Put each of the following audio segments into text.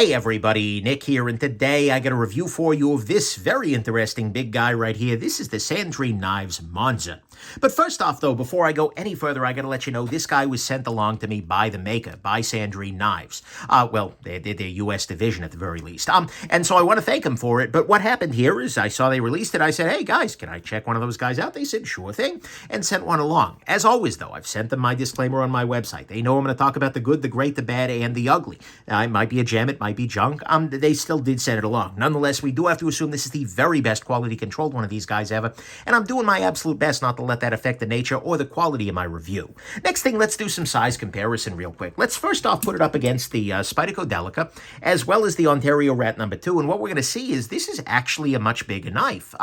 Hey everybody, Nick here, and today I got a review for you of this very interesting big guy right here. This is the Sandrin Knives Monza. But first off, though, before I go any further, I got to let you know this guy was sent along to me by the maker, by Sandrin Knives. Well, their U.S. division at the very least. And so I want to thank them for it. But what happened here is I saw they released it. I said, hey, guys, can I check one of those guys out? They said, sure thing, and sent one along. As always, though, I've sent them my disclaimer on my website. They know I'm going to talk about the good, the great, the bad, and the ugly. It might be a gem, it might be junk. They still did send it along. Nonetheless, we do have to assume this is the very best quality controlled one of these guys ever, and I'm doing my absolute best not to let that affect the nature or the quality of my review. Next thing, let's do some size comparison real quick. Let's first off put it up against the Spyderco Delica, as well as the Ontario Rat number 2, and what we're going to see is this is actually a much bigger knife.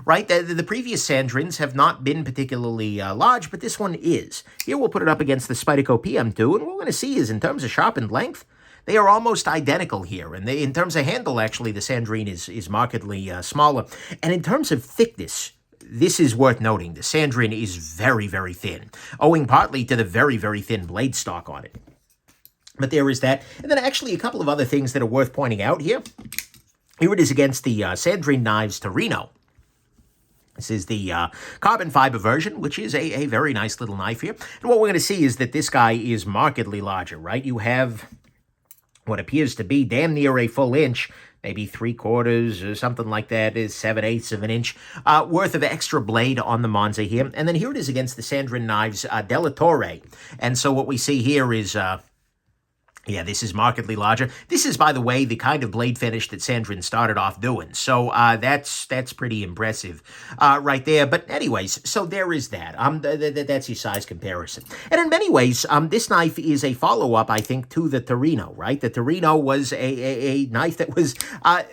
Right, the previous Sandrins have not been particularly large, but this one is. Here we'll put it up against the Spyderco PM2, and what we're going to see is in terms of sharpened length, they are almost identical here. And in terms of handle, actually, the Sandrin is markedly smaller. And in terms of thickness, this is worth noting. The Sandrin is very, very thin, owing partly to the very, very thin blade stock on it. But there is that. And then actually a couple of other things that are worth pointing out here. Here it is against the Sandrin Knives Torino. This is the carbon fiber version, which is a very nice little knife here. And what we're going to see is that this guy is markedly larger, right? You have what appears to be damn near a full inch, maybe 3/4 or something like that, is 7/8 of an inch worth of extra blade on the Monza here. And then here it is against the Sandrin Knives Della Torre. And so what we see here is yeah, this is markedly larger. This is, by the way, the kind of blade finish that Sandrin started off doing. So that's pretty impressive right there. But anyways, so there is that. That's your size comparison. And in many ways, this knife is a follow-up, I think, to the Torino, right? The Torino was a knife that was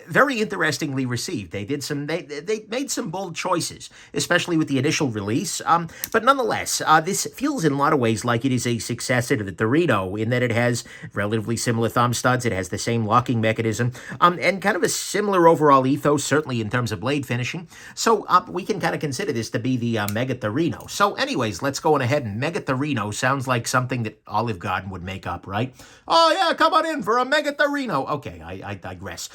very interestingly received. They made some bold choices, especially with the initial release. But nonetheless, this feels in a lot of ways like it is a successor to the Torino in that it has relatively similar thumb studs. It has the same locking mechanism, and kind of a similar overall ethos, certainly in terms of blade finishing. So we can kind of consider this to be the Mega Torino. So anyways, let's go on ahead. And Mega Torino sounds like something that Olive Garden would make up, right? Oh yeah, come on in for a Mega Torino. Okay, I digress.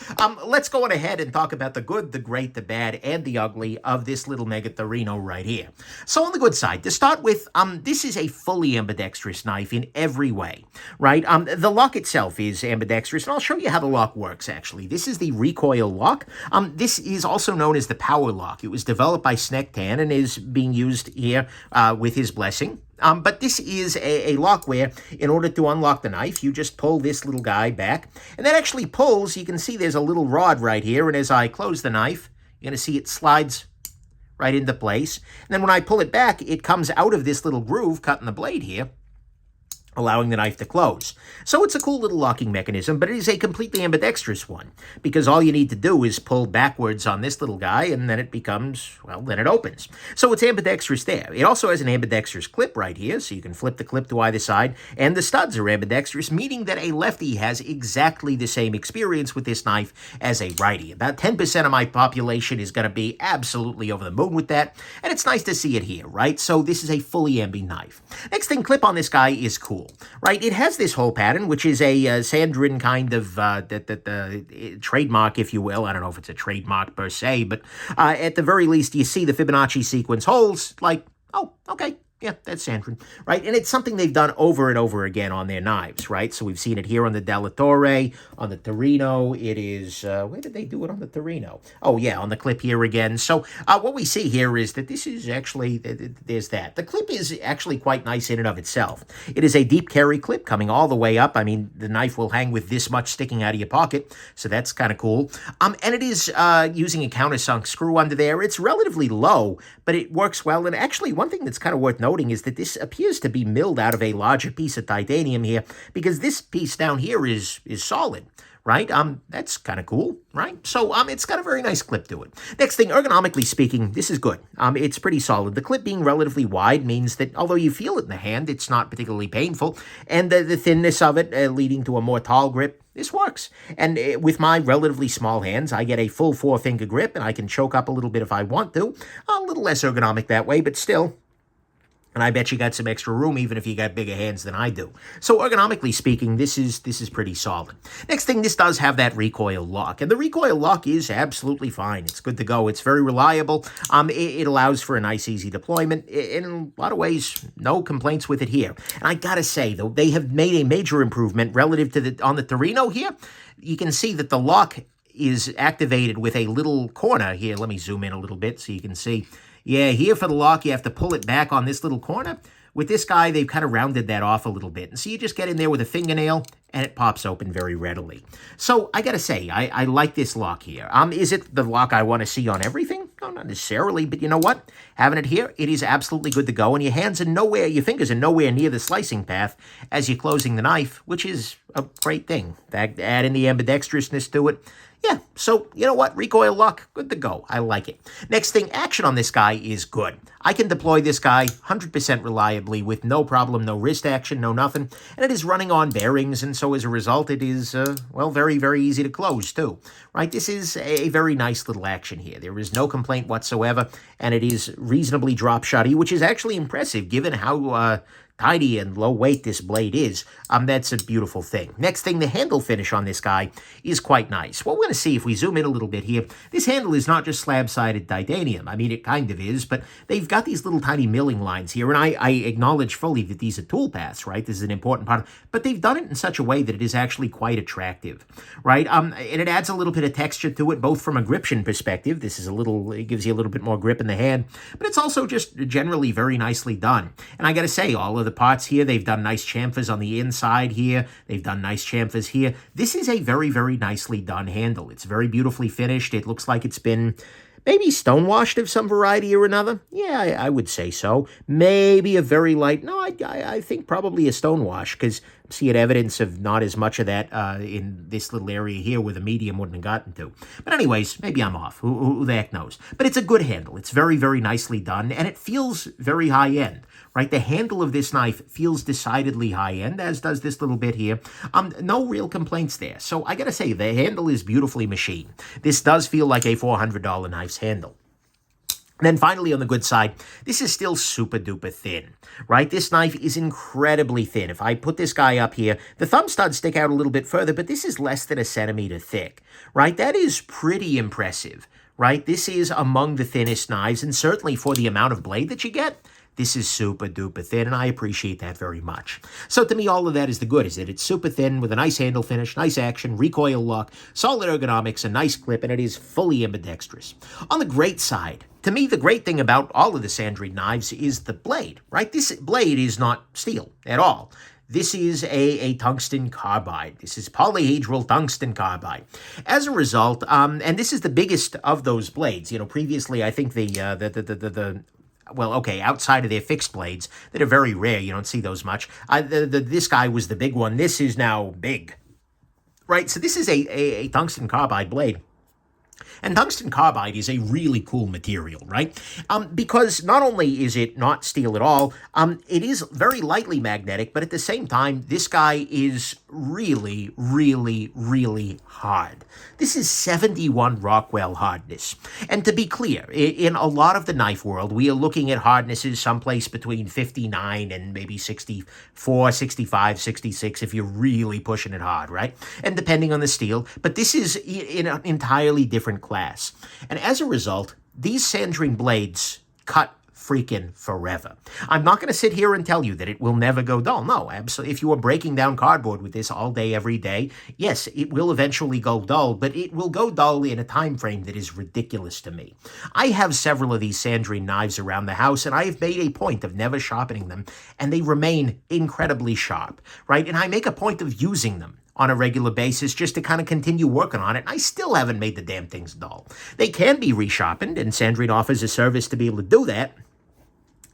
Let's go on ahead and talk about the good, the great, the bad, and the ugly of this little Mega Torino right here. So on the good side, to start with, this is a fully ambidextrous knife in every way, right? The lock itself is ambidextrous, and I'll show you how the lock works, actually. This is the Recoil Lock. This is also known as the Power Lock. It was developed by Snecx Tan and is being used here with his blessing. But this is a lock where, in order to unlock the knife, you just pull this little guy back, and that actually pulls. You can see there's a little rod right here, and as I close the knife, you're going to see it slides right into place. And then when I pull it back, it comes out of this little groove cut in the blade here, allowing the knife to close. So it's a cool little locking mechanism, but it is a completely ambidextrous one, because all you need to do is pull backwards on this little guy, and then it becomes, well, then it opens. So it's ambidextrous there. It also has an ambidextrous clip right here, so you can flip the clip to either side, and the studs are ambidextrous, meaning that a lefty has exactly the same experience with this knife as a righty. About 10% of my population is going to be absolutely over the moon with that, and it's nice to see it here, right? So this is a fully ambi knife. Next thing, clip on this guy is cool. Right, it has this whole pattern, which is a Sandrin kind of trademark, if you will. I don't know if it's a trademark per se, but at the very least, you see the Fibonacci sequence holes, like, oh, okay. Yeah, that's Sandrin, right? And it's something they've done over and over again on their knives, right? So we've seen it here on the Della Torre, on the Torino. It is, where did they do it on the Torino? Oh, yeah, on the clip here again. So what we see here is that this is actually, there's that. The clip is actually quite nice in and of itself. It is a deep carry clip coming all the way up. I mean, the knife will hang with this much sticking out of your pocket, so that's kind of cool. And it is using a countersunk screw under there. It's relatively low, but it works well. And actually, one thing that's kind of worth noting is that this appears to be milled out of a larger piece of titanium here, because this piece down here is solid, right? That's kind of cool, right? So it's got a very nice clip to it. Next thing, ergonomically speaking, this is good. It's pretty solid. The clip being relatively wide means that although you feel it in the hand, it's not particularly painful, and the thinness of it leading to a more tall grip, this works. And with my relatively small hands, I get a full 4-finger grip, and I can choke up a little bit if I want to. A little less ergonomic that way, but still, And I bet you got some extra room even if you got bigger hands than I do. So ergonomically speaking, this is pretty solid. Next thing, this does have that recoil lock. And the recoil lock is absolutely fine. It's good to go. It's very reliable. It allows for a nice, easy deployment. In a lot of ways, no complaints with it here. And I gotta say, though, they have made a major improvement relative to on the Torino here. You can see that the lock is activated with a little corner here. Let me zoom in a little bit so you can see. Yeah, here for the lock, you have to pull it back on this little corner. With this guy, they've kind of rounded that off a little bit. And so you just get in there with a fingernail, and it pops open very readily. So I gotta say, I like this lock here. Is it the lock I want to see on everything? No, not necessarily, but you know what? Having it here, it is absolutely good to go, and your fingers are nowhere near the slicing path as you're closing the knife, which is a great thing. In fact, add in the ambidextrousness to it. Yeah, so you know what? Recoil lock, good to go. I like it. Next thing, action on this guy is good. I can deploy this guy 100% reliably with no problem, no wrist action, no nothing. And it is running on bearings, and so as a result, it is, well, very, very easy to close too. Right? This is a very nice little action here. There is no complaint whatsoever, and it is reasonably drop-shotty, which is actually impressive given how tiny and low weight this blade is. That's a beautiful thing. Next thing, the handle finish on this guy is quite nice. What we're going to see if we zoom in a little bit here, this handle is not just slab-sided titanium. I mean, it kind of is, but they've got these little tiny milling lines here, and I acknowledge fully that these are tool paths, right? This is an important part, but they've done it in such a way that it is actually quite attractive, right? And it adds a little bit of texture to it, both from a gription perspective. This is it gives you a little bit more grip in the hand, but it's also just generally very nicely done. And I got to say, all of the parts here, they've done nice chamfers on the inside here. They've done nice chamfers here. This is a very, very nicely done handle. It's very beautifully finished. It looks like it's been maybe stonewashed of some variety or another. Yeah, I would say so. Maybe a very light, no, I think probably a stonewash, because I'm seeing evidence of not as much of that in this little area here where the medium wouldn't have gotten to. But anyways, maybe I'm off. Who the heck knows? But it's a good handle. It's very, very nicely done, and it feels very high-end. Right, the handle of this knife feels decidedly high-end, as does this little bit here. No real complaints there. So I gotta say, the handle is beautifully machined. This does feel like a $400 knife's handle. And then finally, on the good side, this is still super-duper thin, right? This knife is incredibly thin. If I put this guy up here, the thumb studs stick out a little bit further, but this is less than a centimeter thick, right? That is pretty impressive, right? This is among the thinnest knives, and certainly for the amount of blade that you get, this is super duper thin, and I appreciate that very much. So to me, all of that is the good, is that it's super thin with a nice handle finish, nice action, recoil lock, solid ergonomics, a nice clip, and it is fully ambidextrous. On the great side, to me, the great thing about all of the Sandrin knives is the blade, right? This blade is not steel at all. This is a tungsten carbide. This is polyhedral tungsten carbide. As a result, and this is the biggest of those blades. You know, previously, I think well, okay, outside of their fixed blades that are very rare, you don't see those much. This guy was the big one. This is now big, right? So this is a tungsten carbide blade. And tungsten carbide is a really cool material, right? Because not only is it not steel at all, it is very lightly magnetic, but at the same time, this guy is really, really, really hard. This is 71 Rockwell hardness. And to be clear, in a lot of the knife world, we are looking at hardnesses someplace between 59 and maybe 64, 65, 66, if you're really pushing it hard, right? And depending on the steel, but this is in an entirely different class. And as a result, these Sandrin blades cut freaking forever. I'm not going to sit here and tell you that it will never go dull. No, absolutely. If you are breaking down cardboard with this all day, every day, yes, it will eventually go dull, but it will go dull in a time frame that is ridiculous to me. I have several of these Sandrin knives around the house, and I have made a point of never sharpening them, and they remain incredibly sharp, right? And I make a point of using them on a regular basis just to kind of continue working on it. And I still haven't made the damn things dull. They can be resharpened, and Sandrin offers a service to be able to do that.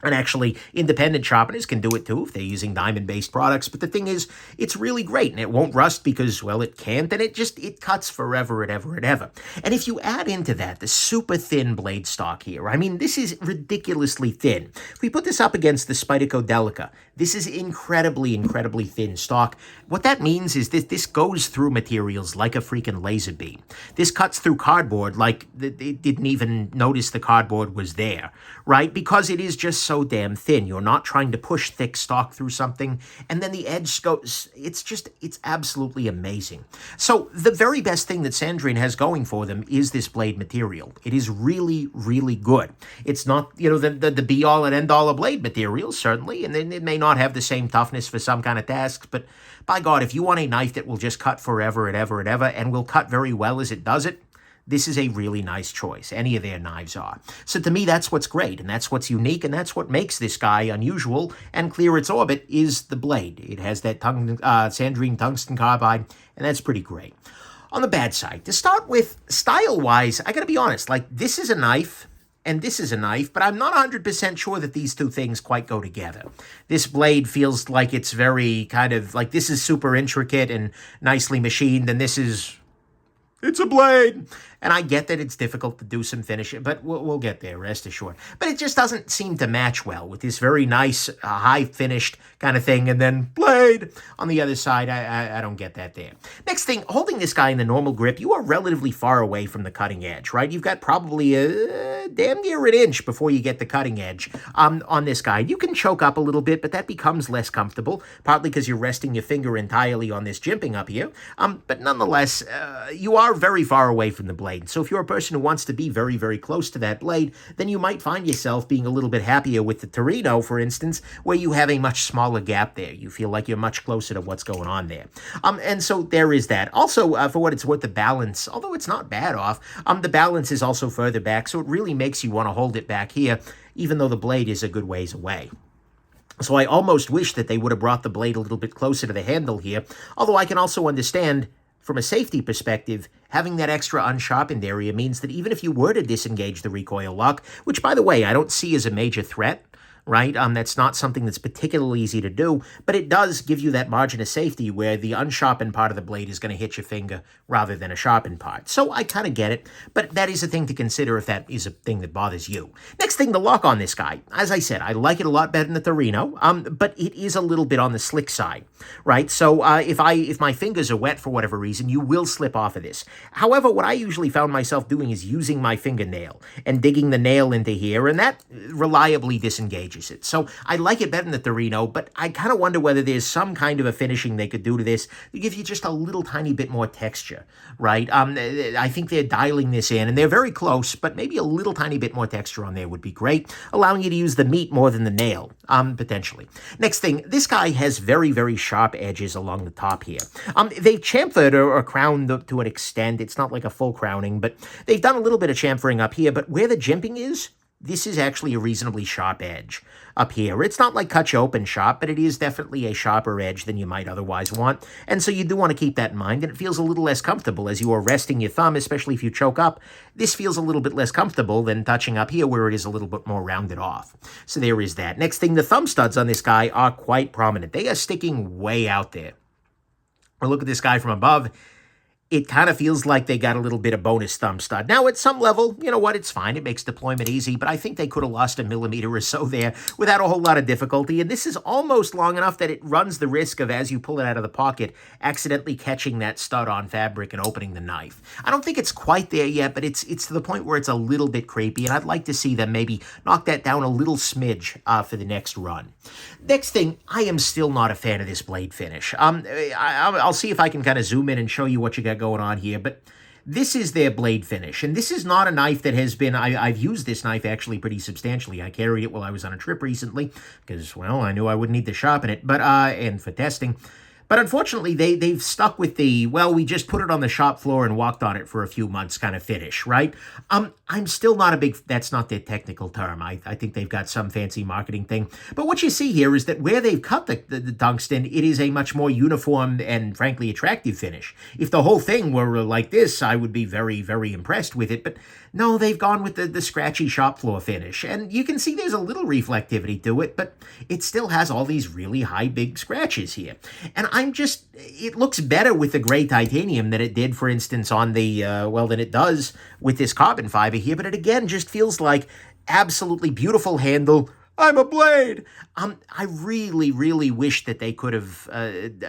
And actually, independent sharpeners can do it too if they're using diamond-based products. But the thing is, it's really great, and it won't rust because, well, it can't, and it cuts forever and ever and ever. And if you add into that the super thin blade stock here, I mean, this is ridiculously thin. If we put this up against the Spyderco Delica, this is incredibly, incredibly thin stock. What that means is that this goes through materials like a freaking laser beam. This cuts through cardboard like it didn't even notice the cardboard was there, right? Because it is just so damn thin. You're not trying to push thick stock through something, and then the edge goes, it's absolutely amazing. So the very best thing that Sandrin has going for them is this blade material. It is really, really good. It's not, the be-all and end-all of blade material, certainly, and then it may not have the same toughness for some kind of tasks, but by God, if you want a knife that will just cut forever and ever and ever, and will cut very well as it does it, this is a really nice choice. Any of their knives are. So to me, that's what's great, and that's what's unique, and that's what makes this guy unusual and clear its orbit is the blade. It has that Sandrin Tungsten Carbide, and that's pretty great. On the bad side, to start with, style-wise, I gotta be honest, like, this is a knife, and this is a knife, but I'm not 100% sure that these two things quite go together. This blade feels like it's very kind of, like, this is super intricate and nicely machined, and this is... it's a blade. And I get that it's difficult to do some finishing, but we'll get there, rest assured. But it just doesn't seem to match well with this very nice, high-finished kind of thing, and then blade on the other side. I don't get that there. Next thing, holding this guy in the normal grip, you are relatively far away from the cutting edge, right? You've got probably damn near an inch before you get the cutting edge on this guy. You can choke up a little bit, but that becomes less comfortable, partly because you're resting your finger entirely on this jimping up here. But nonetheless, you are very far away from the blade. So if you're a person who wants to be very, very close to that blade, then you might find yourself being a little bit happier with the Torino, for instance, where you have a much smaller gap there. You feel like you're much closer to what's going on there. And so there is that. Also, for what it's worth, the balance, although it's not bad off, the balance is also further back, so it really makes you want to hold it back here, even though the blade is a good ways away. So I almost wish that they would have brought the blade a little bit closer to the handle here, although I can also understand, from a safety perspective, having that extra unsharpened area means that even if you were to disengage the recoil lock, which, by the way, I don't see as a major threat, right? That's not something that's particularly easy to do, but it does give you that margin of safety where the unsharpened part of the blade is going to hit your finger rather than a sharpened part. So I kind of get it, but that is a thing to consider if that is a thing that bothers you. Next thing, the lock on this guy. As I said, I like it a lot better than the Torino, but it is a little bit on the slick side, right? So if my fingers are wet for whatever reason, you will slip off of this. However, what I usually found myself doing is using my fingernail and digging the nail into here, and that reliably disengages it. So I like it better than the Torino, but I kind of wonder whether there's some kind of a finishing they could do to this to give you just a little tiny bit more texture, right? I think they're dialing this in, and they're very close, but maybe a little tiny bit more texture on there would be great, allowing you to use the meat more than the nail, potentially. Next thing, this guy has very, very sharp edges along the top here. They've chamfered or crowned to an extent. It's not like a full crowning, but they've done a little bit of chamfering up here, but where the jimping is, this is actually a reasonably sharp edge up here. It's not like cut you open sharp, but it is definitely a sharper edge than you might otherwise want. And so you do want to keep that in mind, and it feels a little less comfortable as you are resting your thumb, especially if you choke up. This feels a little bit less comfortable than touching up here where it is a little bit more rounded off. So there is that. Next thing, the thumb studs on this guy are quite prominent. They are sticking way out there. Or look at this guy from above. It kind of feels like they got a little bit of bonus thumb stud. Now, at some level, you know what, it's fine. It makes deployment easy, but I think they could have lost a millimeter or so there without a whole lot of difficulty. And this is almost long enough that it runs the risk of, as you pull it out of the pocket, accidentally catching that stud on fabric and opening the knife. I don't think it's quite there yet, but it's to the point where it's a little bit creepy, and I'd like to see them maybe knock that down a little smidge for the next run. Next thing, I am still not a fan of this blade finish. I'll see if I can kind of zoom in and show you what you got going on here, but this is their blade finish, and this is not a knife that has been, I've used this knife actually pretty substantially. I carried it while I was on a trip recently, because, well, I knew I wouldn't need to sharpen it, but, and for testing. But unfortunately, they've stuck with the, well, we just put it on the shop floor and walked on it for a few months kind of finish, right? I'm still not a big, that's not their technical term. I think they've got some fancy marketing thing. But what you see here is that where they've cut the tungsten, it is a much more uniform and frankly attractive finish. If the whole thing were like this, I would be very, very impressed with it. But no, they've gone with the scratchy shop floor finish. And you can see there's a little reflectivity to it, but it still has all these really high, big scratches here. And it looks better with the gray titanium than it did, for instance, on the, than it does with this carbon fiber here. But it again just feels like absolutely beautiful handle, I'm a blade. I really wish that they could have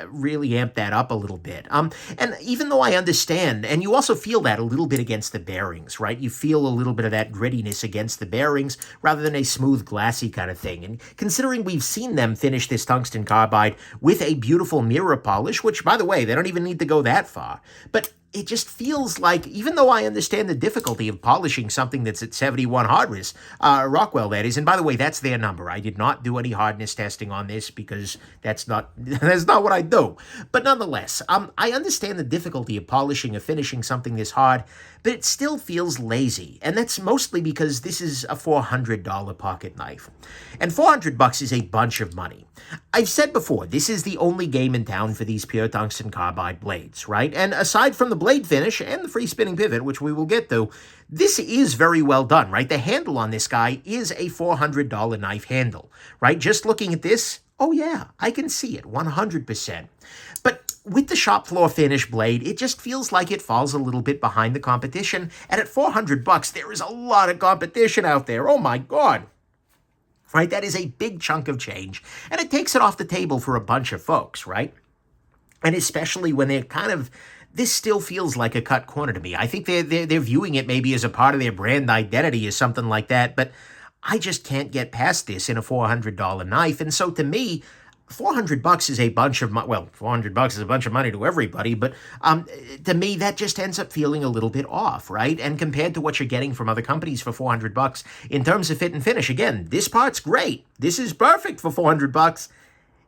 really amped that up a little bit. And even though I understand, and you also feel that a little bit against the bearings, right? You feel a little bit of that grittiness against the bearings rather than a smooth, glassy kind of thing. And considering we've seen them finish this tungsten carbide with a beautiful mirror polish, which, by the way, they don't even need to go that far. But it just feels like, even though I understand the difficulty of polishing something that's at 71 hardness, Rockwell that is, and by the way, that's their number. I did not do any hardness testing on this because that's not what I do. But nonetheless, I understand the difficulty of polishing or finishing something this hard, but it still feels lazy, and that's mostly because this is a $400 pocket knife. And $400 is a bunch of money. I've said before, this is the only game in town for these pure tungsten carbide blades, right? And aside from the blade finish and the free spinning pivot, which we will get to, this is very well done, right? The handle on this guy is a $400 knife handle, right? Just looking at this, oh yeah, I can see it, 100%. But with the shop floor finish blade, it just feels like it falls a little bit behind the competition. And at $400, there is a lot of competition out there. Oh my God. Right? That is a big chunk of change. And it takes it off the table for a bunch of folks, right? And especially when they're kind of, this still feels like a cut corner to me. I think they're viewing it maybe as a part of their brand identity or something like that. But I just can't get past this in a $400 knife. And so to me, $400 is a bunch of money. Well, $400 is a bunch of money to everybody, but to me, that just ends up feeling a little bit off, right? And compared to what you're getting from other companies for $400, in terms of fit and finish, again, this part's great. This is perfect for $400.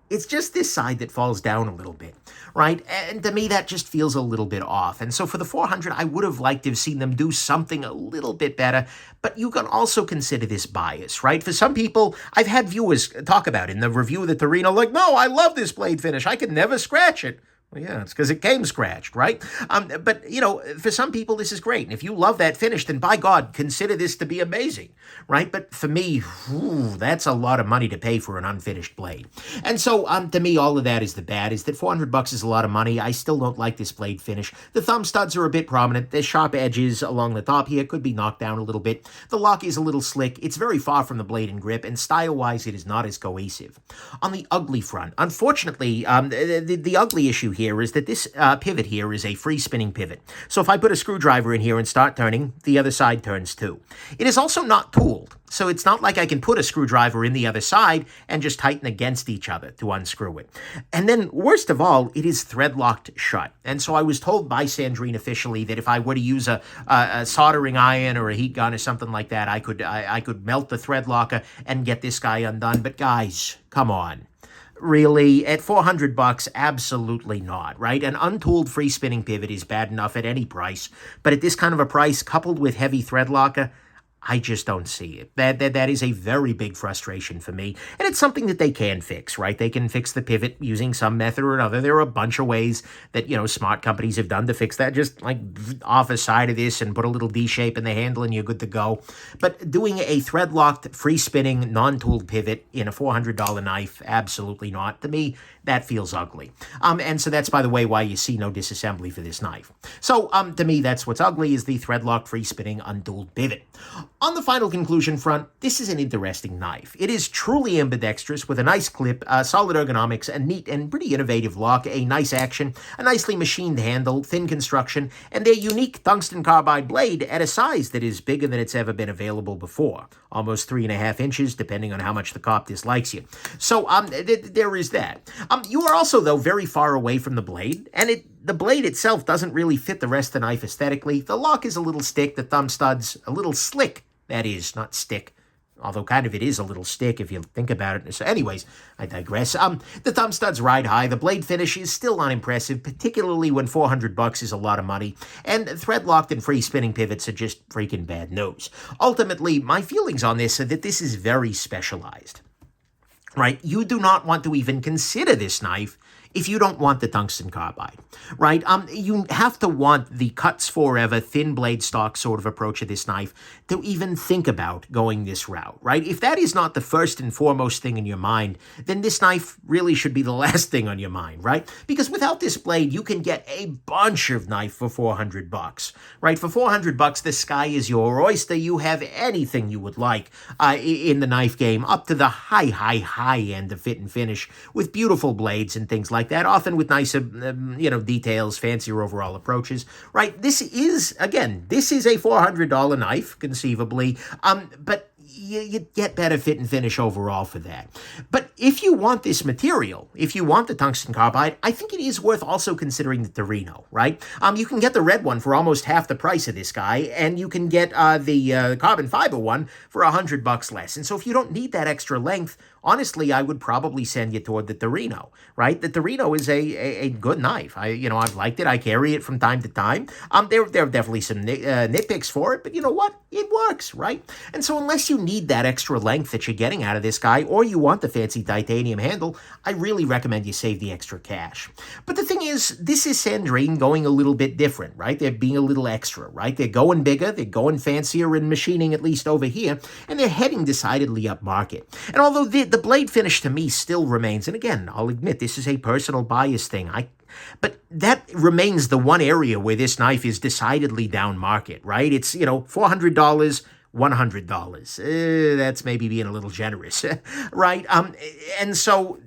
It's just this side that falls down a little bit, right? And to me, that just feels a little bit off. And so for the 400, I would have liked to have seen them do something a little bit better. But you can also consider this bias, right? For some people, I've had viewers talk about in the review of the Torino, like, no, I love this blade finish. I could never scratch it. Well, yeah, it's because it came scratched, right? But, you know, for some people, this is great. And if you love that finish, then by God, consider this to be amazing, right? But for me, that's a lot of money to pay for an unfinished blade. And so, to me, all of that is the bad, is that $400 is a lot of money. I still don't like this blade finish. The thumb studs are a bit prominent. The sharp edges along the top here could be knocked down a little bit. The lock is a little slick. It's very far from the blade and grip, and style-wise, it is not as cohesive. On the ugly front, unfortunately, the ugly issue here is that this pivot here is a free spinning pivot. So if I put a screwdriver in here and start turning, the other side turns too. It is also not tooled. So it's not like I can put a screwdriver in the other side and just tighten against each other to unscrew it. And then, worst of all, it is thread-locked shut. And so I was told by Sandrin officially that if I were to use a soldering iron or a heat gun or something like that, I could melt the thread locker and get this guy undone. But guys, come on. Really, at $400, absolutely not, right? An untooled free spinning pivot is bad enough at any price, but at this kind of a price, coupled with heavy thread locker, I just don't see it. That is a very big frustration for me. And it's something that they can fix, right? They can fix the pivot using some method or another. There are a bunch of ways that, you know, smart companies have done to fix that. Just like off a side of this and put a little D-shape in the handle and you're good to go. But doing a thread-locked, free-spinning, non-tooled pivot in a $400 knife, absolutely not. To me, that feels ugly. And so that's, by the way, why you see no disassembly for this knife. So, to me, that's what's ugly, is the thread-locked, free-spinning, untooled pivot. On the final conclusion front, this is an interesting knife. It is truly ambidextrous with a nice clip, solid ergonomics, a neat and pretty innovative lock, a nice action, a nicely machined handle, thin construction, and a unique tungsten carbide blade at a size that is bigger than it's ever been available before. Almost 3.5 inches, depending on how much the cop dislikes you. So, there is that. You are also, though, very far away from the blade, and the blade itself doesn't really fit the rest of the knife aesthetically. The lock is a little stick, the thumb stud's a little slick. That is, not stick. Although kind of it is a little stick if you think about it. So anyways, I digress. The thumb studs ride high. The blade finish is still unimpressive, particularly when $400 is a lot of money. And thread-locked and free spinning pivots are just freaking bad news. Ultimately, my feelings on this are that this is very specialized. Right? You do not want to even consider this knife if you don't want the tungsten carbide, right? You have to want the cuts forever, thin blade stock sort of approach of this knife to even think about going this route, right? If that is not the first and foremost thing in your mind, then this knife really should be the last thing on your mind, right? Because without this blade, you can get a bunch of knife for $400, right? For $400, the sky is your oyster. You have anything you would like in the knife game, up to the high end of fit and finish with beautiful blades and things like that, often with nicer, details, fancier overall approaches, right? This is a $400 knife, conceivably, but you get better fit and finish overall for that. But if you want this material, if you want the tungsten carbide, I think it is worth also considering the Torino, right? You can get the red one for almost half the price of this guy, and you can get the carbon fiber one for $100 less. And so if you don't need that extra length, honestly, I would probably send you toward the Torino, right? The Torino is a good knife. I've liked it. I carry it from time to time. There are definitely some nitpicks for it, but you know what? It works, right? And so unless you need that extra length that you're getting out of this guy, or you want the fancy titanium handle, I really recommend you save the extra cash. But the thing is, this is Sandrin going a little bit different, right? They're being a little extra, right? They're going bigger, they're going fancier in machining, at least over here, and they're heading decidedly up market. And although the blade finish to me still remains, and again, I'll admit this is a personal bias thing, but that remains the one area where this knife is decidedly down market, right? It's, $400, $100. That's maybe being a little generous, right? And so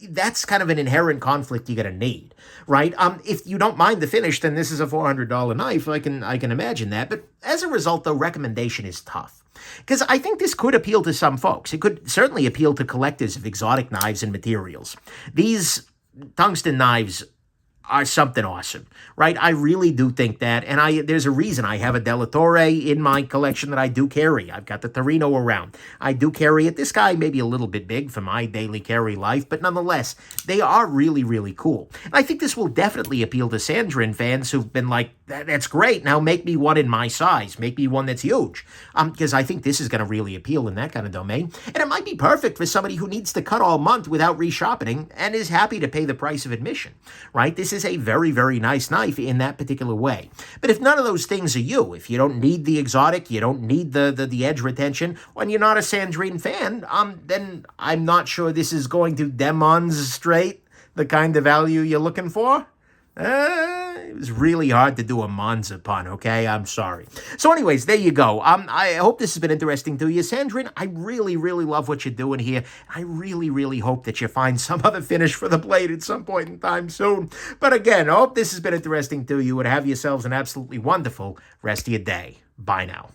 that's kind of an inherent conflict you're going to need, right? If you don't mind the finish, then this is a $400 knife. I can imagine that. But as a result, the recommendation is tough. Because I think this could appeal to some folks. It could certainly appeal to collectors of exotic knives and materials. These tungsten knives are something awesome, right? I really do think that, and there's a reason I have a Della Torre in my collection that I do carry. I've got the Torino around. I do carry it. This guy may be a little bit big for my daily carry life, but nonetheless, they are really, really cool. And I think this will definitely appeal to Sandrin fans who've been like, that's great, now make me one in my size. Make me one that's huge. Because I think this is going to really appeal in that kind of domain. And it might be perfect for somebody who needs to cut all month without resharpening and is happy to pay the price of admission, right? This is a very, very nice knife in that particular way. But if none of those things are you, if you don't need the exotic, you don't need the edge retention, and you're not a Sandrin fan, then I'm not sure this is going to demonstrate the kind of value you're looking for. It was really hard to do a Monza pun, okay? I'm sorry. So anyways, there you go. I hope this has been interesting to you. Sandrin, I really, really love what you're doing here. I really, really hope that you find some other finish for the blade at some point in time soon. But again, I hope this has been interesting to you, and have yourselves an absolutely wonderful rest of your day. Bye now.